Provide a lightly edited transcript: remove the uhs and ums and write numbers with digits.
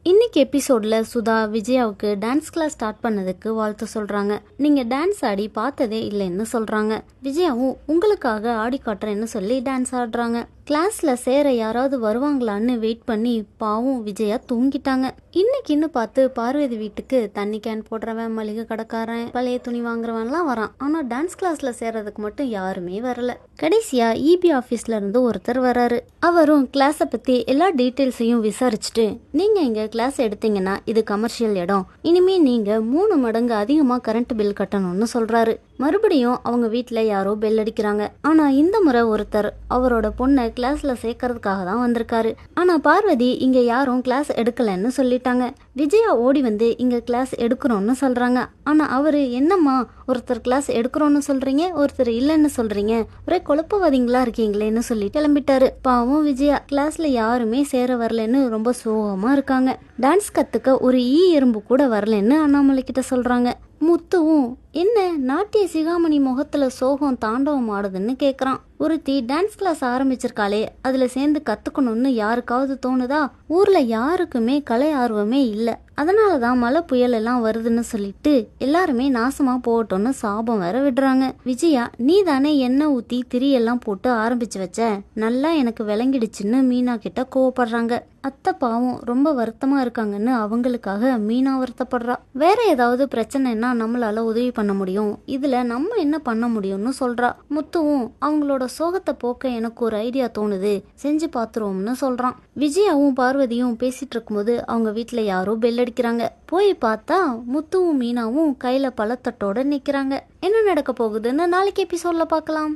இன்னைக்கு எபிசோட்ல Sudha விஜயாவுக்கு dance class start பண்ணதுக்கு வாழ்த்து சொல்றாங்க. நீங்க டான்ஸ் ஆடி பார்த்ததே இல்லைன்னு சொல்றாங்க. விஜயாவும் உங்களுக்காக ஆடி காட்டுறேன்னு சொல்லி டான்ஸ் ஆடுறாங்க. கிளாஸ்ல சேர யாராவது வருவாங்களான்னு வெயிட் பண்ணி பாவும் விஜயா தூங்கிட்டாங்க. இன்னைக்குன்னு பார்த்து பார்வதி வீட்டுக்கு தண்ணி கேன் போடுறவன், மளிகை கடைக்காரன், பழைய துணி வாங்குறவன்லாம் வரான். ஆனா டான்ஸ் கிளாஸ்ல சேர்றதுக்கு மட்டும் யாருமே வரல. கடைசியா இபி ஆபீஸ்ல இருந்து ஒருத்தர் வராரு. அவரும் கிளாஸ பத்தி எல்லா டீட்டெயில்ஸையும் விசாரிச்சுட்டு, நீங்க இங்க கிளாஸ் எடுத்தீங்கன்னா இது கமர்ஷியல் இடம், இனிமே நீங்க 3 மடங்கு அதிகமா கரண்ட் பில் கட்டணும்னு சொல்றாரு. மறுபடியும் அவங்க வீட்டுல யாரோ பெல் அடிக்கிறாங்க. ஆனா இந்த முறை ஒருத்தர் அவரோட பொண்ணை கிளாஸ்ல சேர்க்கறதுக்காக தான் வந்திருக்காரு. ஆனா பார்வதி இங்க யாரும் கிளாஸ் எடுக்கலன்னு சொல்லிட்டாங்க. விஜயா ஓடி வந்து இங்க கிளாஸ் எடுக்கிறோம்னு சொல்றாங்க. ஆனா அவரு, என்னம்மா ஒருத்தர் கிளாஸ் எடுக்கிறோம்னு சொல்றீங்க, ஒருத்தர் இல்லைன்னு சொல்றீங்க, ஒரே குழப்பவாதிங்களா இருக்கீங்களேன்னு சொல்லி கிளம்பிட்டாரு. பாவம் விஜயா கிளாஸ்ல யாருமே சேர வரலன்னு ரொம்ப சோகமா இருக்காங்க. டான்ஸ் கத்துக்க ஒரு எறும்பு கூட வரலன்னு அண்ணாமலை கிட்ட சொல்றாங்க. முத்துவும், என்ன நாட்டிய சிகாமணி முகத்துல சோகம் தாண்டவம் ஆடுதுன்னு கேக்குறான். ஒருத்தி டான்ஸ் கிளாஸ் ஆரம்பிச்சிருக்காளே, அதுல சேர்ந்து கத்துக்கணும்னு யாருக்காவது தோணுதா? ஊர்ல யாருக்குமே கலை ஆர்வமே இல்ல, அதனாலதான் மழை புயல் எல்லாம் வருதுன்னு சொல்லிட்டு எல்லாருமே நாசமா போகட்டும்னு சாபம் வேற விடுறாங்க. விஜயா, நீ தானே எண்ணெய் ஊத்தி திரியெல்லாம் போட்டு ஆரம்பிச்சு வச்ச, நல்லா எனக்கு விளங்கிடுச்சுன்னு மீனா கிட்ட கோவப்படுறாங்க. அத்தை பாவம் ரொம்ப வருத்தமா இருக்காங்கன்னு அவங்களுக்காக மீனா வருத்தப்படுறா. வேற ஏதாவது பிரச்சனைன்னா நம்மளால உதவி பண்ண முடியும், இதுல நம்ம என்ன பண்ண முடியும்னு சொல்றா. முத்துவும், அவங்களோட சோகத்தை போக்க எனக்கு ஒரு ஐடியா தோணுது, செஞ்சு பாத்துருவோம்னு சொல்றான். விஜயாவும் பார்வதியும் பேசிட்டு இருக்கும்போது அவங்க வீட்டுல யாரோ பெல் அடிக்கிறாங்க. போய் பார்த்தா முத்துவும் மீனாவும் கையில பழத்தட்டோட நிக்கிறாங்க. என்ன நடக்க போகுதுன்னு நாளைக்கு எபிசோட்ல பார்க்கலாம்.